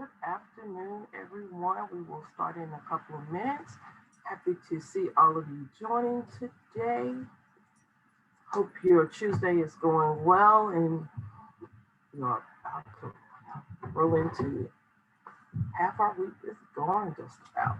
Good afternoon, everyone. We will start in a couple of minutes. Happy to see all of you joining today. Hope your Tuesday is going well and you're about to roll into half our week is gone just about.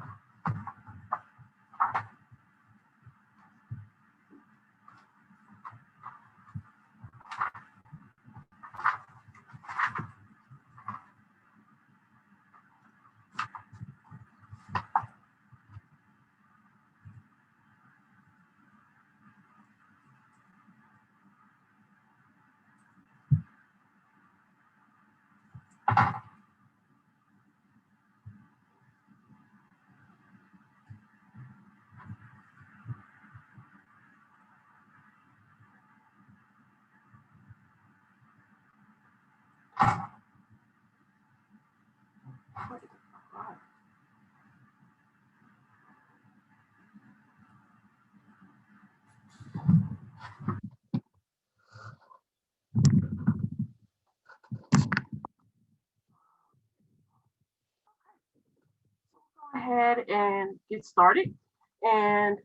Go ahead and get started. And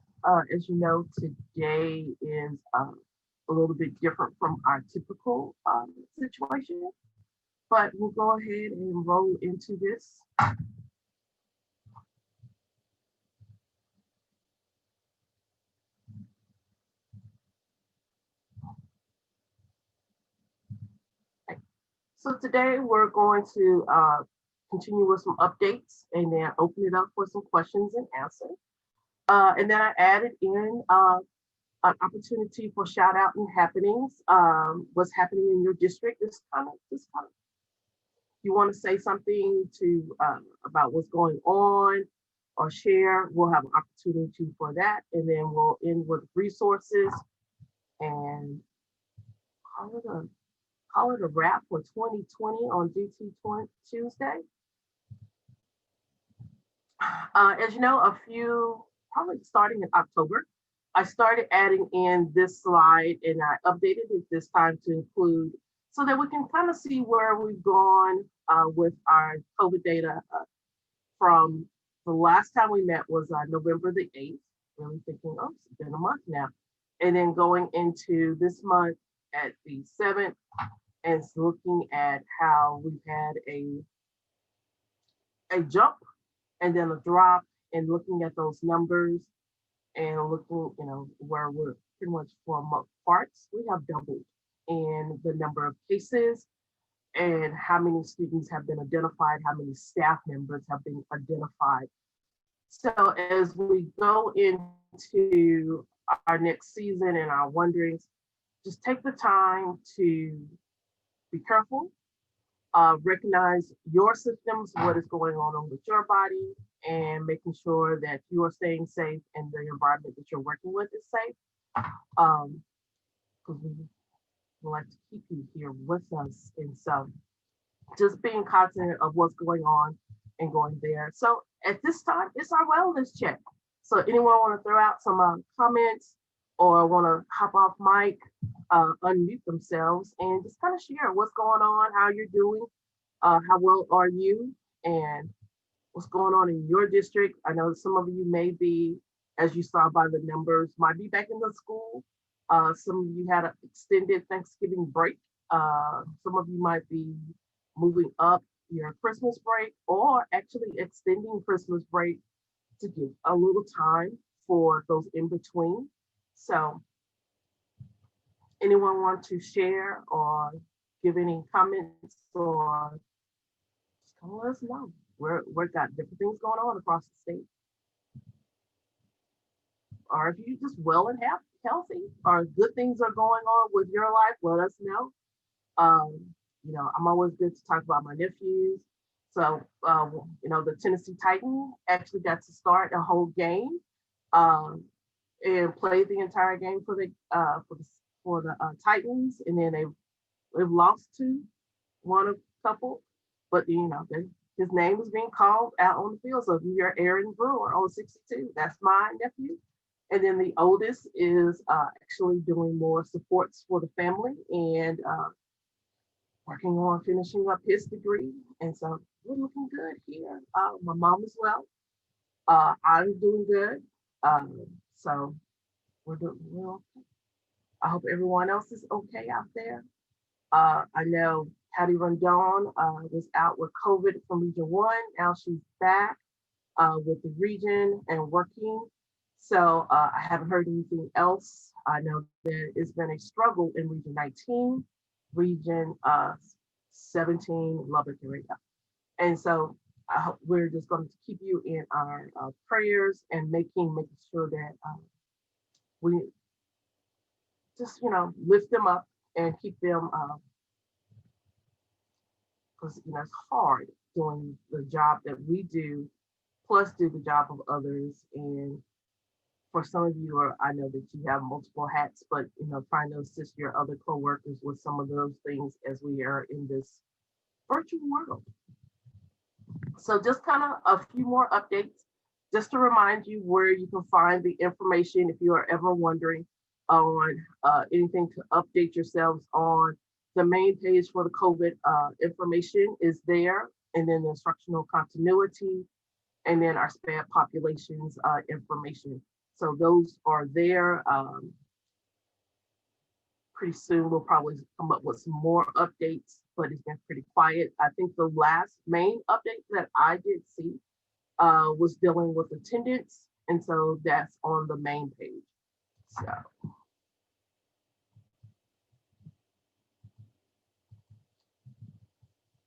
as you know, today is a little bit different from our typical situation, but we'll go ahead and roll into this. So today we're going to continue with some updates and then open it up for some questions and answers. And then I added in an opportunity for shout out and happenings. What's happening in your district? This kind of. You want to say something to about what's going on or share? We'll have an opportunity for that, and then we'll end with resources and call it a wrap for 2020 on GT20 Tuesday. As you know, probably starting in October, I started adding in this slide and I updated it this time to include so that we can kind of see where we've gone with our COVID data from the last time we met was November the 8th, really thinking, oh, it's been a month now. And then going into this month at the 7th and looking at how we've had a jump and then a drop and looking at those numbers and looking, where we're pretty much for month parts, we have doubled in the number of cases and how many students have been identified, how many staff members have been identified. So as we go into our next season and our wonderings, just take the time to be careful, recognize your symptoms, what is going on with your body, and making sure that you are staying safe and the environment that you're working with is safe. Because we like to keep you here with us. And so just being cognizant of what's going on and going there. So at this time, it's our wellness check. So anyone want to throw out some comments or want to hop off mic, unmute themselves and just kind of share what's going on, how you're doing, how well are you, and what's going on in your district. I know some of you may be, as you saw by the numbers, might be back in the school. Some of you had an extended Thanksgiving break. Some of you might be moving up your Christmas break or actually extending Christmas break to give a little time for those in between. So anyone want to share or give any comments or just come let us know. We've got different things going on across the state. Or if you just well and healthy or good things are going on with your life, let us know. I'm always good to talk about my nephews. So, the Tennessee Titans actually got to start a whole game and play the entire game for the Titans, and then they've lost to one a couple, but his name is being called out on the field. So if you're Aaron Brewer on 62, that's my nephew. And then the oldest is actually doing more supports for the family and working on finishing up his degree. And so we're looking good here. My mom is well. I'm doing good. So we're doing well. I hope everyone else is okay out there. I know Patty Rondon was out with COVID from Region 1. Now she's back with the region and working. So I haven't heard anything else. I know there has been a struggle in Region 19, Region 17, Lubbock area. And so we're just going to keep you in our prayers and making sure that we just, lift them up and keep them, because, it's hard doing the job that we do, plus do the job of others. And for some of you, or I know that you have multiple hats, but, trying to assist your other coworkers with some of those things as we are in this virtual world. So just kind of a few more updates, just to remind you where you can find the information if you are ever wondering on anything to update yourselves on. The main page for the COVID information is there, and then the instructional continuity, and then our SPAD populations information. So those are there. Pretty soon we'll probably come up with some more updates, but it's been pretty quiet. I think the last main update that I did see was dealing with attendance, and so that's on the main page.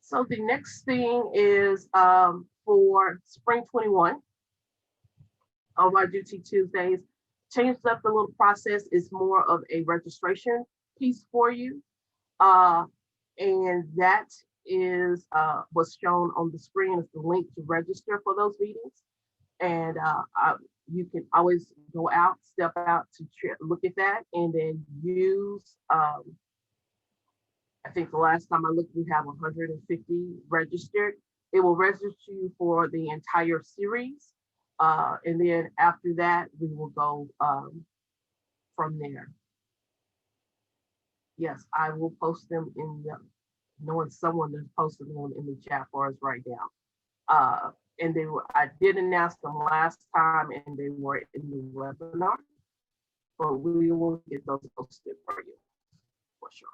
So the next thing is for spring 21 of our Duty Tuesdays, changed up the little process. Is more of a registration piece for you. And that is what's shown on the screen is the link to register for those meetings. And you can always go out, step out to look at that, and then use, I think the last time I looked, we have 150 registered. It will register you for the entire series. And then after that, we will go from there. Yes, I will post them in the, knowing someone that's posted them in the chat for us right now. And they were, I did announce them last time and they were in the webinar, but we will get those posted for you for sure.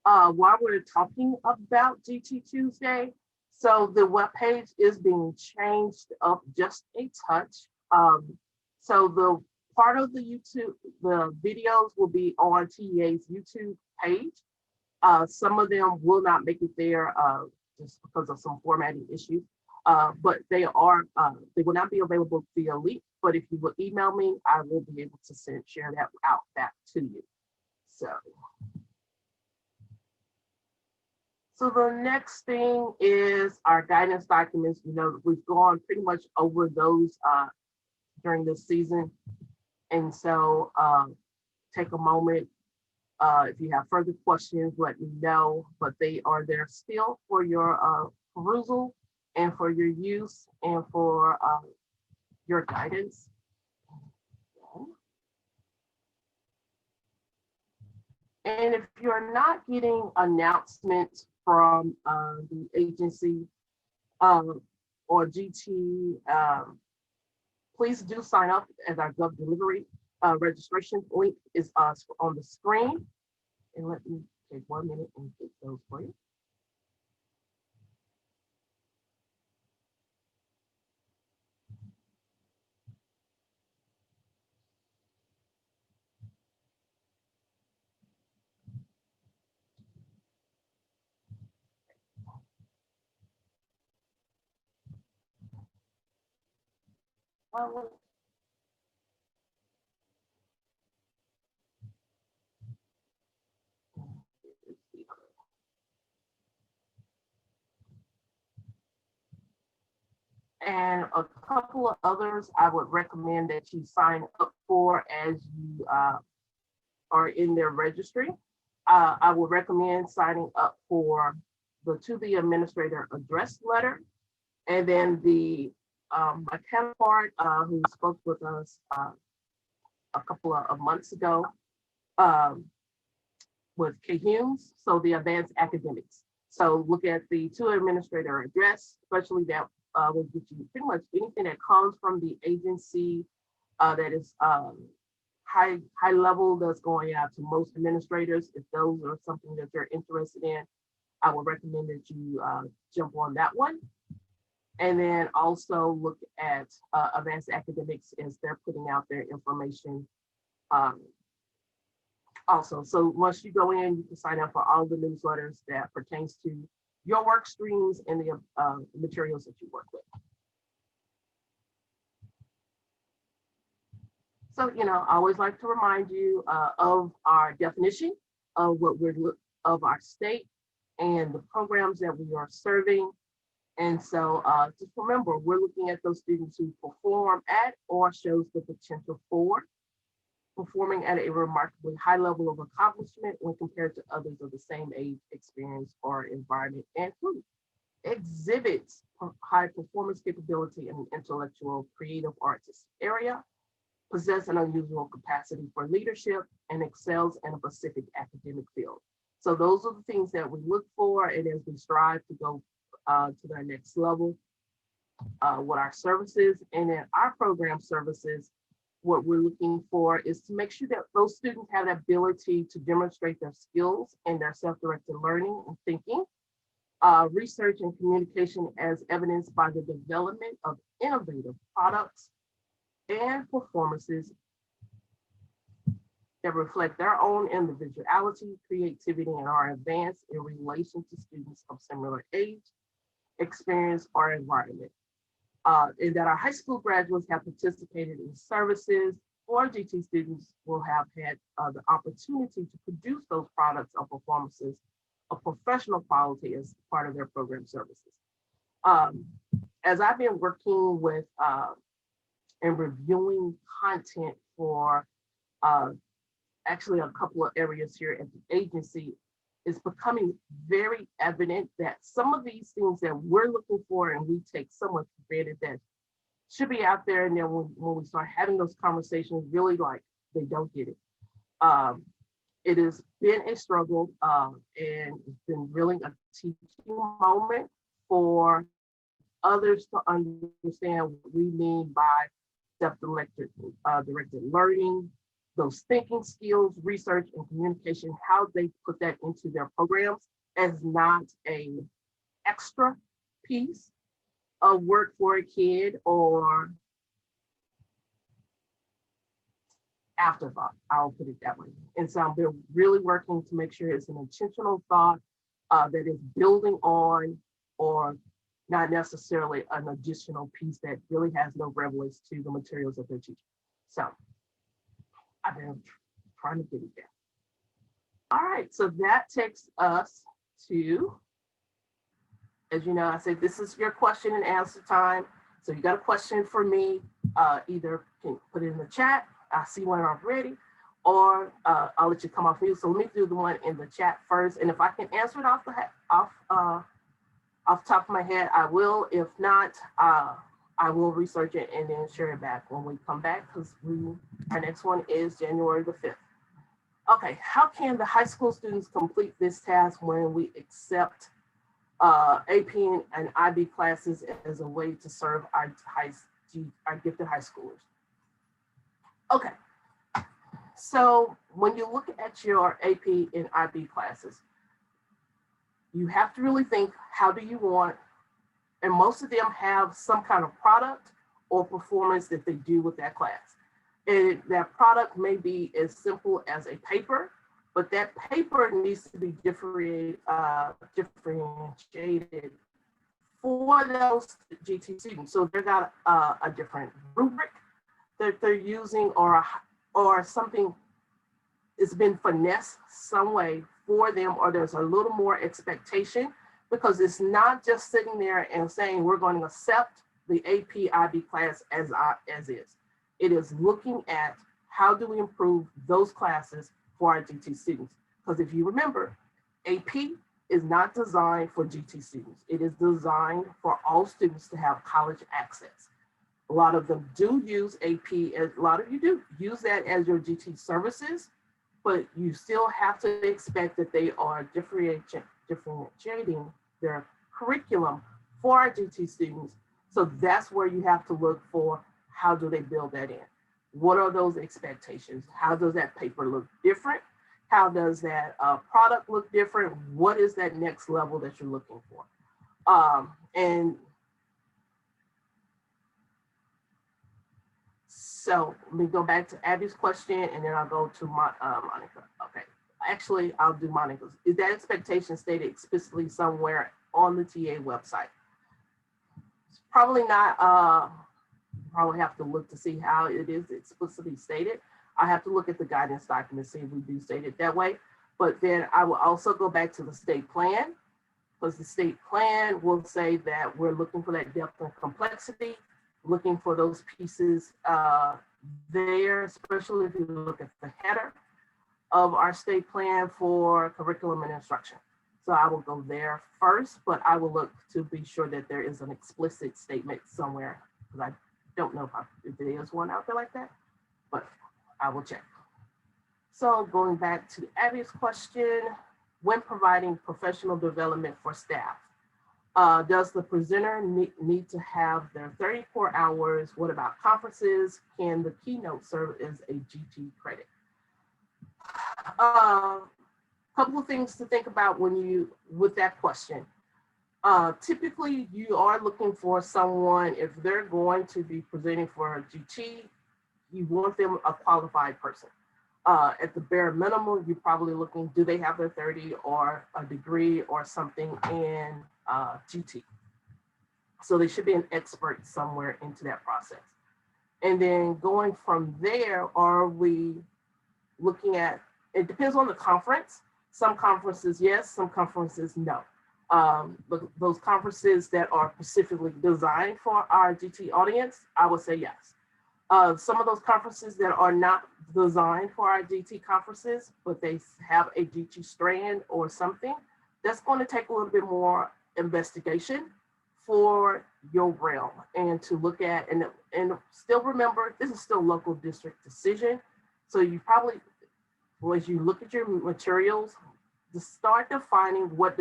While we're talking about GT Tuesday, so the webpage is being changed up just a touch. So the part of the YouTube, the videos will be on TEA's YouTube page. Some of them will not make it there just because of some formatting issues, but they will not be available via link. But if you will email me, I will be able to share that out back to you. So the next thing is our guidance documents. We've gone pretty much over those during this season. And so take a moment. If you have further questions, let me know, but they are there still for your perusal and for your use and for your guidance. And if you're not getting announcements from the agency or GT, please do sign up as our GovDelivery registration link is on the screen. And let me take 1 minute and get those for you. And a couple of others I would recommend that you sign up for as you are in their registry. I would recommend signing up for the To the Administrator address letter, and then the my counterpart who spoke with us a couple of months ago with K. Humes, so the advanced academics. So look at the to administrator address, especially that will get you pretty much anything that comes from the agency that is high level that's going out to most administrators. If those are something that you're interested in, I would recommend that you jump on that one. And then also look at advanced academics as they're putting out their information also. So once you go in, you can sign up for all the newsletters that pertains to your work streams and the materials that you work with. So, I always like to remind you of our definition of what of our state and the programs that we are serving. And so just remember, we're looking at those students who perform at or shows the potential for performing at a remarkably high level of accomplishment when compared to others of the same age, experience, or environment, and who exhibits high performance capability in an intellectual, creative, artistic area, possess an unusual capacity for leadership, and excels in a specific academic field. So those are the things that we look for, and as we strive to go to the next level with our services. And then our program services, what we're looking for is to make sure that those students have the ability to demonstrate their skills and their self-directed learning and thinking, research and communication as evidenced by the development of innovative products and performances that reflect their own individuality, creativity, and are advanced in relation to students of similar age, experience, or environment. And that our high school graduates have participated in services, or GT students will have had the opportunity to produce those products or performances of professional quality as part of their program services. As I've been working with and reviewing content for actually a couple of areas here at the agency, it's becoming very evident that some of these things that we're looking for and we take somewhat for granted that should be out there, and then when we start having those conversations, really like they don't get it. It has been a struggle, and it's been really a teaching moment for others to understand what we mean by self-directed learning, those thinking skills, research, and communication, how they put that into their programs as not an extra piece of work for a kid or afterthought, I'll put it that way. And so they're really working to make sure it's an intentional thought that is building on, or not necessarily an additional piece that really has no relevance to the materials that they're teaching. So I've been trying to get it down. All right, so that takes us to, as you know, I said this is your question and answer time. So you got a question for me, either can put it in the chat, I see one already, or I'll let you come off mute. So let me do the one in the chat first, and if I can answer it off the top of my head, I will. If not, I will research it and then share it back when we come back, because our next one is January the 5th. Okay, how can the high school students complete this task when we accept AP and IB classes as a way to serve our gifted high schoolers? Okay, so when you look at your AP and IB classes, you have to really think, how do you want, and most of them have some kind of product or performance that they do with that class. And that product may be as simple as a paper, but that paper needs to be differentiated for those GT students. So they've got a different rubric that they're using, or something it's been finessed some way for them, or there's a little more expectation, because it's not just sitting there and saying we're going to accept the AP IB class as is. It is looking at how do we improve those classes for our GT students. Because if you remember, AP is not designed for GT students. It is designed for all students to have college access. A lot of them do use AP, a lot of you do use that as your GT services, but you still have to expect that they are differentiating their curriculum for our GT students. So that's where you have to look for, how do they build that in? What are those expectations? How does that paper look different? How does that product look different? What is that next level that you're looking for? And so let me go back to Abby's question, and then I'll go to Monica. Okay, actually, I'll do Monica's. Is that expectation stated explicitly somewhere on the TA website? It's probably not. Probably have to look to see how it is explicitly stated. I have to look at the guidance document, see if we do state it that way. But then I will also go back to the state plan, because the state plan will say that we're looking for that depth and complexity, looking for those pieces there, especially if you look at the header of our state plan for curriculum and instruction. So I will go there first, but I will look to be sure that there is an explicit statement somewhere, because I don't know if there is one out there like that, but I will check. So going back to Abby's question, when providing professional development for staff, does the presenter need to have their 34 hours? What about conferences? Can the keynote serve as a GT credit? Couple of things to think about with that question. Typically, you are looking for someone, if they're going to be presenting for a GT, you want them a qualified person. At the bare minimum, you're probably looking, do they have their 30 or a degree or something in GT? So they should be an expert somewhere into that process. And then going from there, are we looking at, it depends on the conference. Some conferences, yes, some conferences, no. Those conferences that are specifically designed for our GT audience, I would say yes. Some of those conferences that are not designed for our GT conferences, but they have a GT strand or something, that's going to take a little bit more investigation for your realm and to look at, and still remember, this is still local district decision. So you probably, as you look at your materials, to start defining what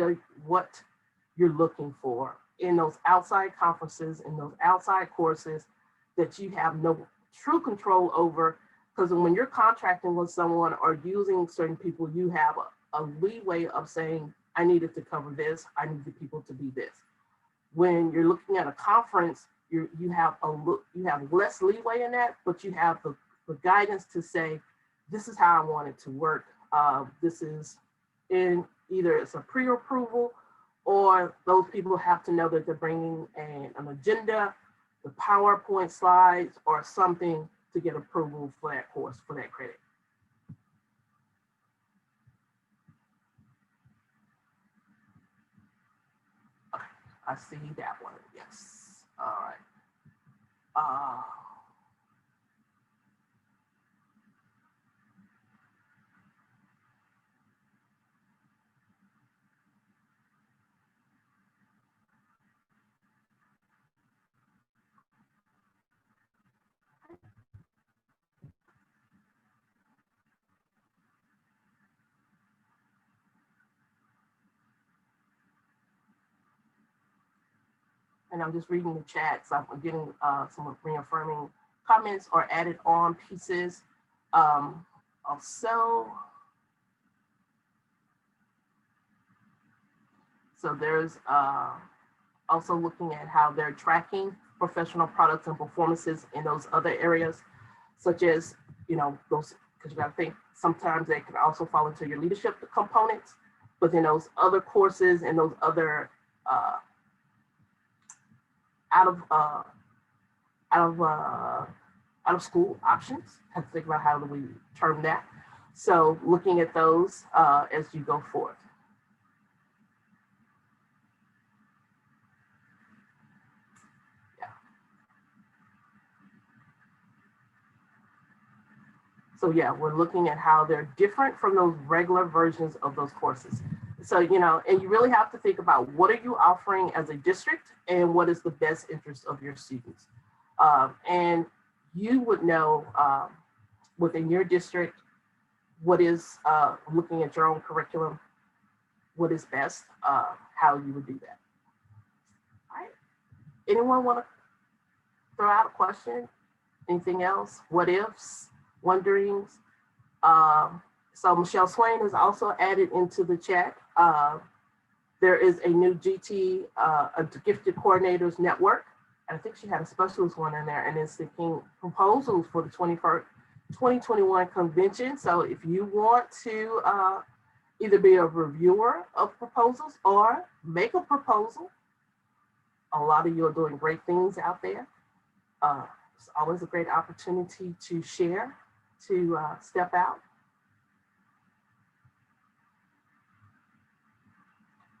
you're looking for in those outside conferences, in those outside courses that you have no true control over, because when you're contracting with someone or using certain people, you have a leeway of saying, I needed to cover this, I need the people to be this. When you're looking at a conference, you have less leeway in that, but you have the guidance to say, this is how I want it to work. This is in either it's a pre-approval, or those people have to know that they're bringing an agenda, the PowerPoint slides, or something to get approval for that course, for that credit. Okay, I see that one, yes. All right. And I'm just reading the chat, so I'm getting some reaffirming comments or added on pieces. Also, so there's also looking at how they're tracking professional products and performances in those other areas, such as, those, because you got to think, sometimes they can also fall into your leadership components, but then those other courses and those other out of school options. Have to think about how do we term that. So looking at those as you go forth. Yeah. So yeah, we're looking at how they're different from those regular versions of those courses. So, and you really have to think about what are you offering as a district and what is the best interest of your students. And you would know within your district what is looking at your own curriculum, what is best, how you would do that. All right. Anyone want to throw out a question? Anything else? What ifs, wonderings? So Michelle Swain is also added into the chat. There is a new GT, a Gifted Coordinators Network. I think she had a specialist one in there, and it's seeking proposals for the 2021 convention. So if you want to either be a reviewer of proposals or make a proposal, a lot of you are doing great things out there. It's always a great opportunity to share, to step out.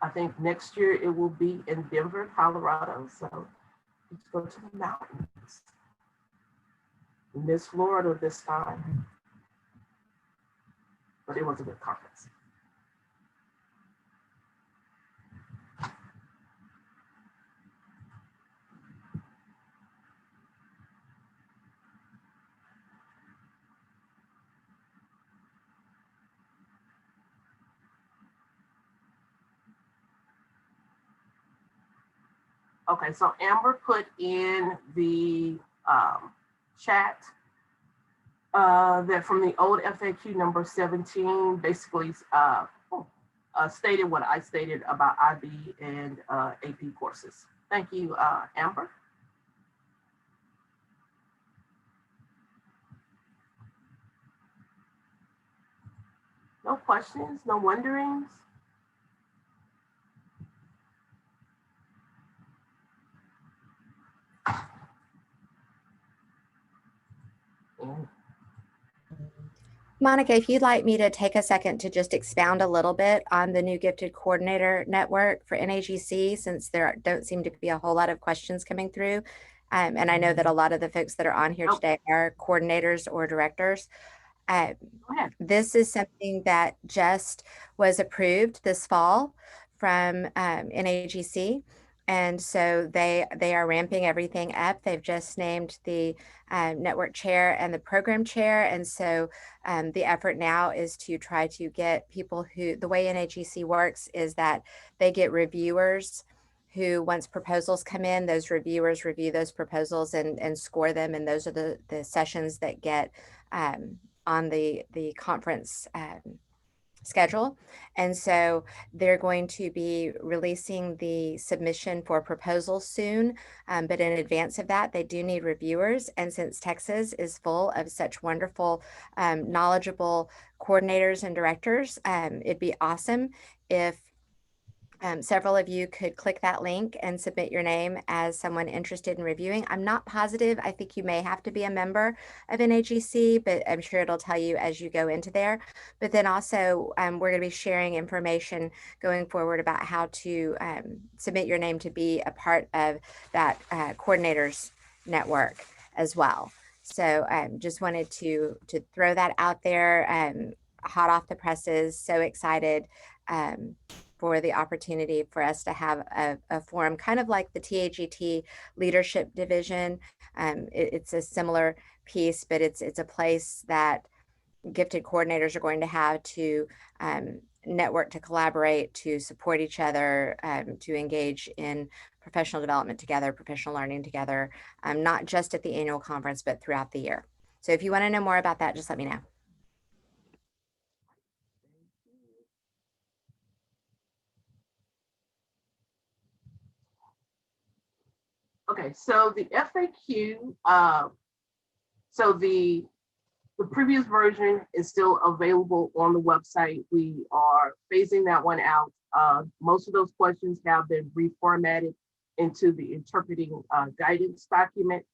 I think next year it will be in Denver, Colorado. So let's go to the mountains. Miss Florida this time, but it was a good conference. Okay, so Amber put in the chat that from the old FAQ number 17, basically stated what I stated about IB and AP courses. Thank you, Amber. No questions, no wonderings. Monica, if you'd like me to take a second to just expound a little bit on the new Gifted Coordinator Network for NAGC, since there don't seem to be a whole lot of questions coming through. And I know that a lot of the folks that are on here today are coordinators or directors. This is something that just was approved this fall from NAGC. And so they are ramping everything up. They've just named the network chair and the program chair. And so the effort now is to try to get people who, the way NAGC works is that they get reviewers who, once proposals come in, those reviewers review those proposals and score them. And those are the sessions that get on the conference schedule. And so they're going to be releasing the submission for proposals soon. But in advance of that, they do need reviewers. And since Texas is full of such wonderful, knowledgeable coordinators and directors, it'd be awesome if several of you could click that link and submit your name as someone interested in reviewing. I'm not positive. I think you may have to be a member of NAGC, but I'm sure it'll tell you as you go into there. But then also, we're going to be sharing information going forward about how to submit your name to be a part of that coordinators network as well. So just wanted to throw that out there, hot off the presses. So excited for the opportunity for us to have a forum, kind of like the TAGT Leadership Division. It's a similar piece, but it's a place that gifted coordinators are going to have to network, to collaborate, to support each other, to engage in professional development together, professional learning together, not just at the annual conference, but throughout the year. So if you want to know more about that, just let me know. Okay, so the FAQ, so the previous version is still available on the website. We are phasing that one out. Most of those questions have been reformatted into the interpreting guidance document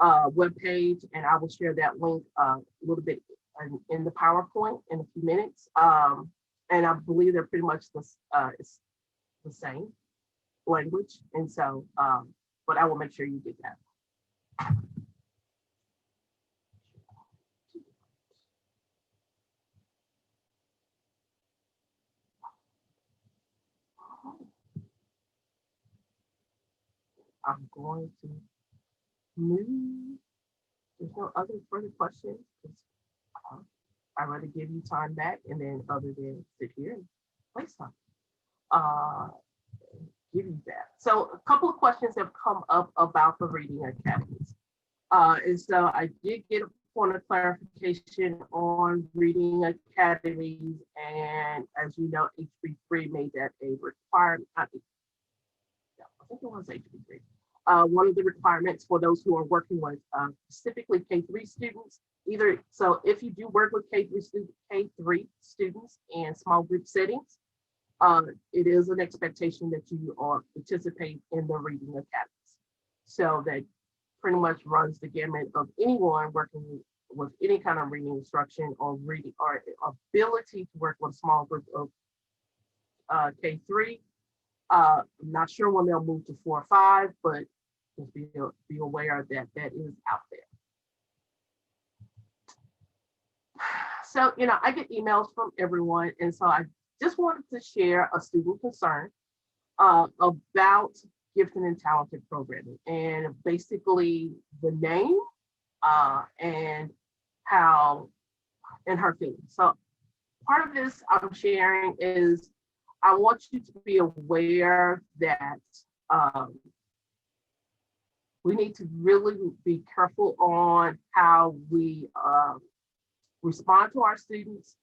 webpage, and I will share that link a little bit in the PowerPoint in a few minutes. And I believe they're pretty much it's the same language, and so, but I will make sure you get that. I'm going to move. There's no other further questions. I'd rather give you time back and then other than sit here and waste time. Uh, give you that. So a couple of questions have come up about the reading academies. And so I did get a point of clarification on reading academies. And as you know, HB3 made that a requirement. I think it was HB3. One of the requirements for those who are working with specifically K3 students, either, so if you do work with K3 students in small group settings, it is an expectation that you are participate in the reading academies. So that pretty much runs the gamut of anyone working with any kind of reading instruction or reading or ability to work with a small group of K3. I'm not sure when they'll move to 4 or 5, but just be aware that that is out there. So, you know, I get emails from everyone, and so I just wanted to share a student concern about gifted and talented programming, and basically the name and how and her feelings. So part of this I'm sharing is I want you to be aware that we need to really be careful on how we respond to our students,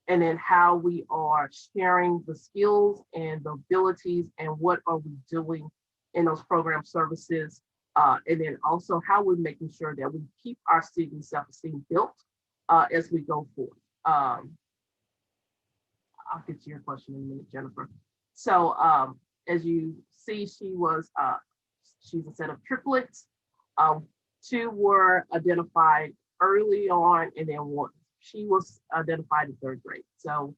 and then how we are sharing the skills and the abilities and what are we doing in those program services. And then also how we're making sure that we keep our students' self-esteem built as we go forward. I'll get to your question in a minute, Jennifer. So as you see, she's a set of triplets. 2 were identified early on, and then she was identified in 3rd grade. So,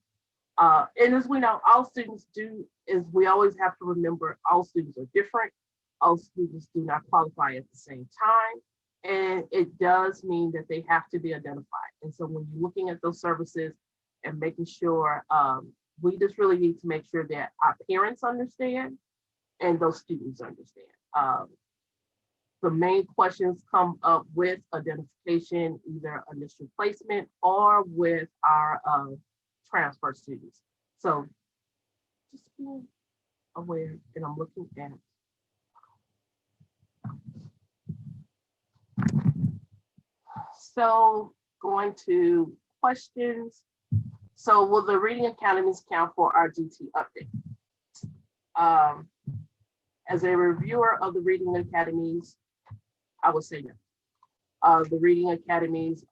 and as we know, all students do, is we always have to remember all students are different. All students do not qualify at the same time. And it does mean that they have to be identified. And so when you're looking at those services and making sure, we just really need to make sure that our parents understand and those students understand. The main questions come up with identification, either initial placement or with our transfer students. So just be aware, and I'm looking at. So going to questions. So will the reading academies count for our GT update? As a reviewer of the reading academies, I would say no. The reading academies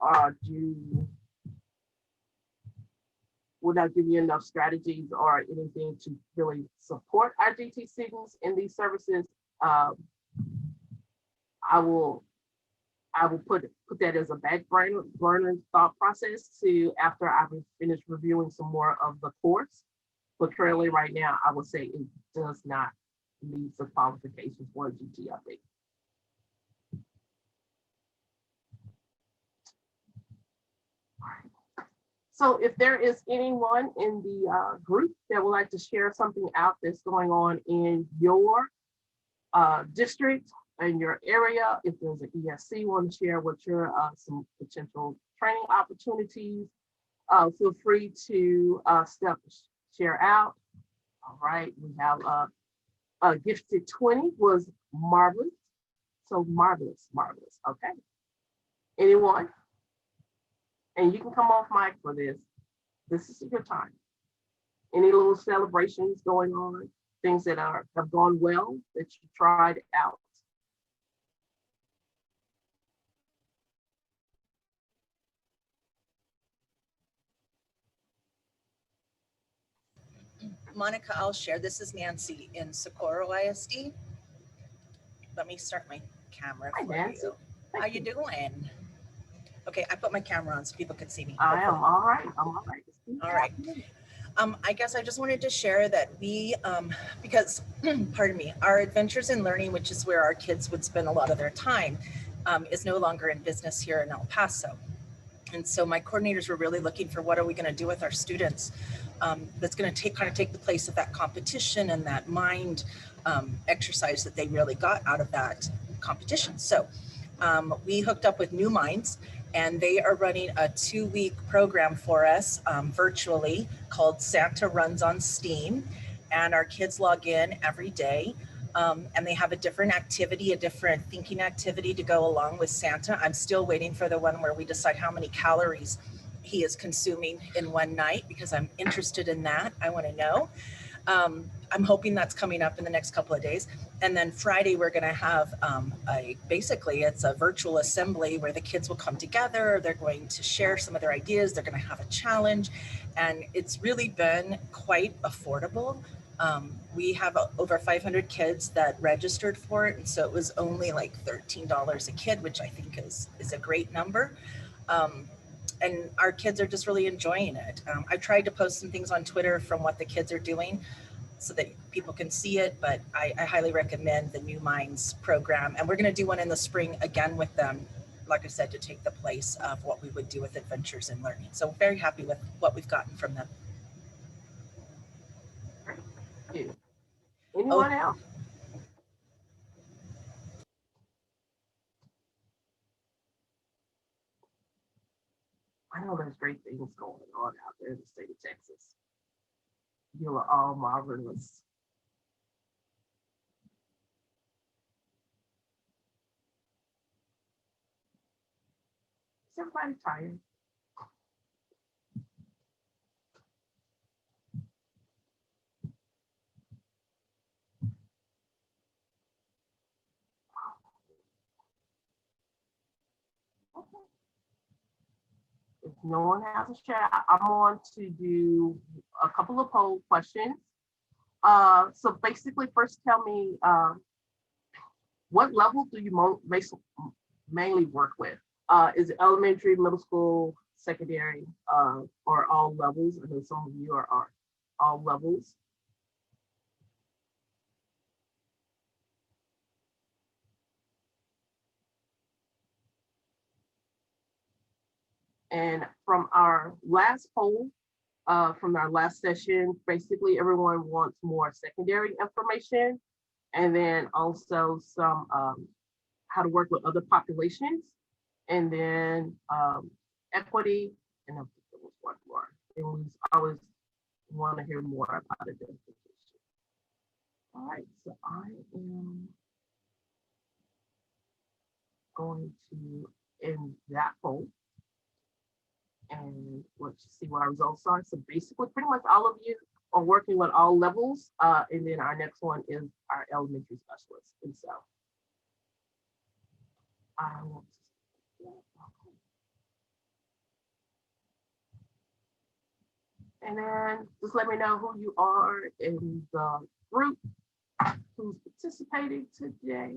will not give you enough strategies or anything to really support our GT students in these services. I will put that as a back burner thought process to after I've finished reviewing some more of the course. But currently right now, I would say it does not meet the qualifications for a GT update. So if there is anyone in the group that would like to share something out that's going on in your district, in your area, if there's an ESC want to share what your some potential training opportunities, feel free to share out. All right, we have Gifted 20 was marvelous. So marvelous. Okay. Anyone? And you can come off mic for this. This is your time. Any little celebrations going on, things that have gone well that you tried out. Monica, I'll share. This is Nancy in Socorro ISD. Let me start my camera for you. How you doing? Okay, I put my camera on so people can see me. I am all right. I'm all right. All right. I guess I just wanted to share that we, because, pardon me, our Adventures in Learning, which is where our kids would spend a lot of their time, is no longer in business here in El Paso. And so my coordinators were really looking for what are we going to do with our students that's going to take the place of that competition and that mind exercise that they really got out of that competition. So we hooked up with New Minds, and they are running a 2-week program for us virtually called Santa Runs on Steam. And our kids log in every day. And they have a different activity, a different thinking activity to go along with Santa. I'm still waiting for the one where we decide how many calories he is consuming in one night, because I'm interested in that. I want to know. I'm hoping that's coming up in the next couple of days. And then Friday, we're going to have basically it's a virtual assembly where the kids will come together. They're going to share some of their ideas. They're going to have a challenge. And it's really been quite affordable. We have over 500 kids that registered for it. And so it was only like $13 a kid, which I think is a great number. And our kids are just really enjoying it. I tried to post some things on Twitter from what the kids are doing so that people can see it, but I highly recommend the New Minds program. And we're going to do one in the spring again with them, like I said, to take the place of what we would do with Adventures in Learning. So very happy with what we've gotten from them. Thank you. Anyone else? I know there's great things going on out there in the state of Texas. You are all marvelous. Is everybody tired? If no one has a chat, I'm on to do a couple of poll questions. So basically, first tell me what level do you mainly work with? Is it elementary, middle school, secondary, or all levels? I know some of you are all levels. And from our last poll, from our last session, basically everyone wants more secondary information, and then also some how to work with other populations, and then equity, and there was one more. And we always want to hear more about identification. All right, so I am going to end that poll. And let's see what our results are. So basically, pretty much all of you are working with all levels. And then our next one is our elementary specialists. And so I want to, and then just let me know who you are in the group who's participating today.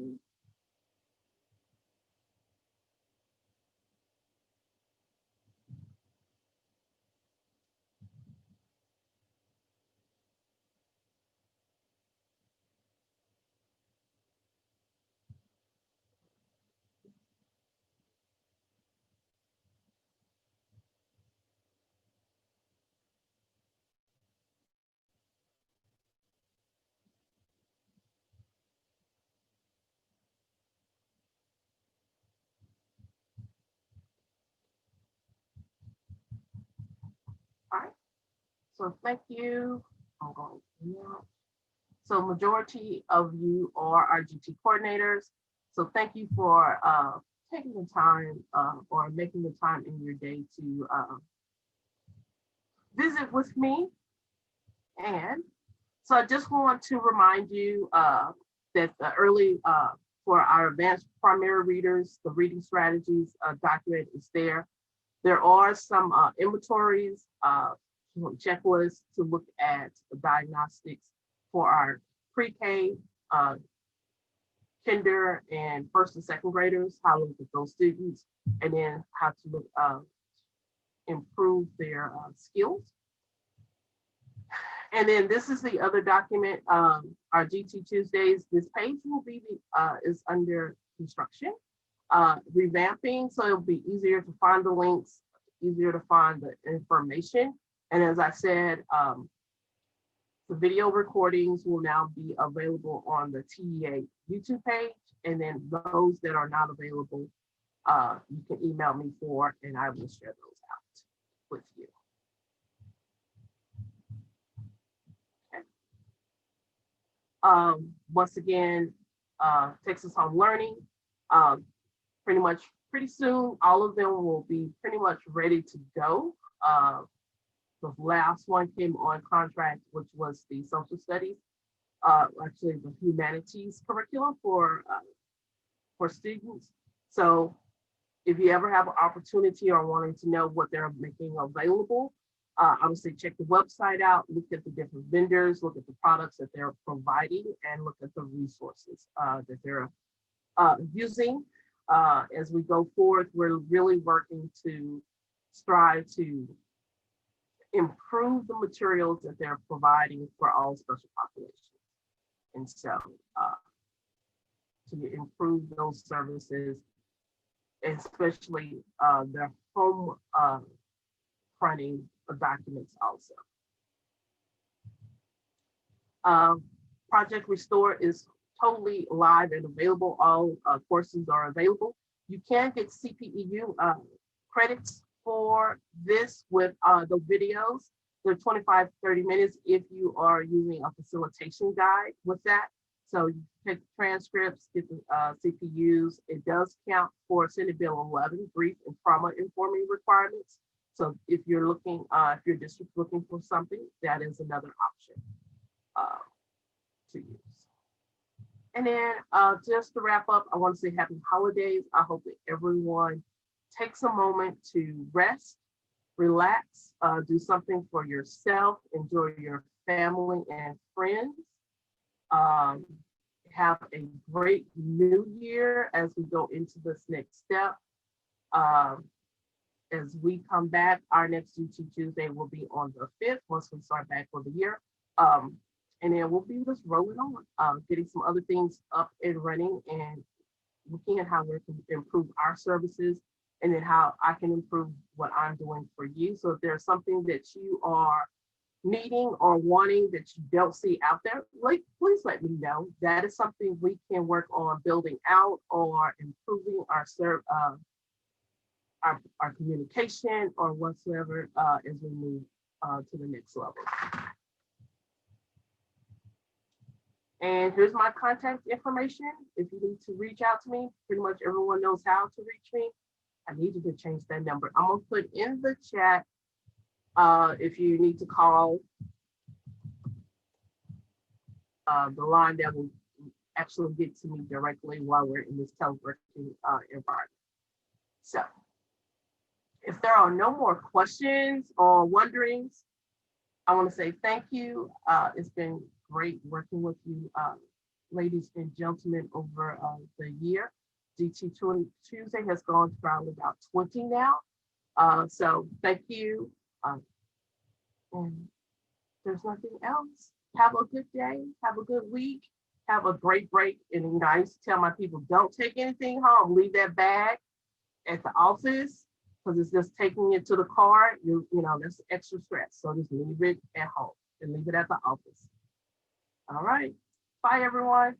All right, so thank you. I'm going to, so majority of you are our GT coordinators. So thank you for taking the time or making the time in your day to visit with me. And so I just want to remind you that the early, for our advanced primary readers, the reading strategies document is there. There are some inventories, checklists to look at the diagnostics for our pre-K, kinder, and first and second graders, how to look at those students, and then how to look, improve their skills. And then this is the other document, our GT Tuesdays. This page will be is under construction, revamping, so it'll be easier to find the links, easier to find the information. And as I said, the video recordings will now be available on the TEA YouTube page, and then those that are not available you can email me for, and I will share those out with you. Once again, Texas Home Learning, pretty soon, all of them will be pretty much ready to go. The last one came on contract, which was the social studies, actually the humanities curriculum for students. So if you ever have an opportunity or wanting to know what they're making available, obviously check the website out, look at the different vendors, look at the products that they're providing, and look at the resources that they're using. As we go forward, we're really working to strive to improve the materials that they're providing for all special populations. And so to improve those services, especially their home fronting documents also. Project Restore is totally live and available. All courses are available. You can get CPEU credits for this with the videos. They're 25, 30 minutes if you are using a facilitation guide with that. So you take transcripts, get the CPUs. It does count for Senate Bill 11, brief and trauma informing requirements. So if you're looking, if your district's looking for something, that is another option to use. And then just to wrap up, I want to say happy holidays. I hope that everyone takes a moment to rest, relax, do something for yourself, enjoy your family and friends. Have a great new year as we go into this next step. As we come back, our next UT Tuesday will be on the 5th once we start back for the year. And then we'll be just rolling on, getting some other things up and running and looking at how we can improve our services and then how I can improve what I'm doing for you. So if there's something that you are needing or wanting that you don't see out there, please let me know. That is something we can work on building out or improving our communication or whatsoever as we move to the next level. And here's my contact information. If you need to reach out to me, pretty much everyone knows how to reach me. I need you to change that number. I'm gonna put in the chat if you need to call the line that will actually get to me directly while we're in this teleworking environment. So if there are no more questions or wonderings, I want to say thank you. It's been great working with you, ladies and gentlemen, over the year. GT Tuesday has gone to probably about 20 now. So thank you. And there's nothing else. Have a good day. Have a good week. Have a great break. And I used to tell my people, don't take anything home. Leave that bag at the office because it's just taking it to the car. You know, that's extra stress. So just leave it at home and leave it at the office. All right. Bye, everyone.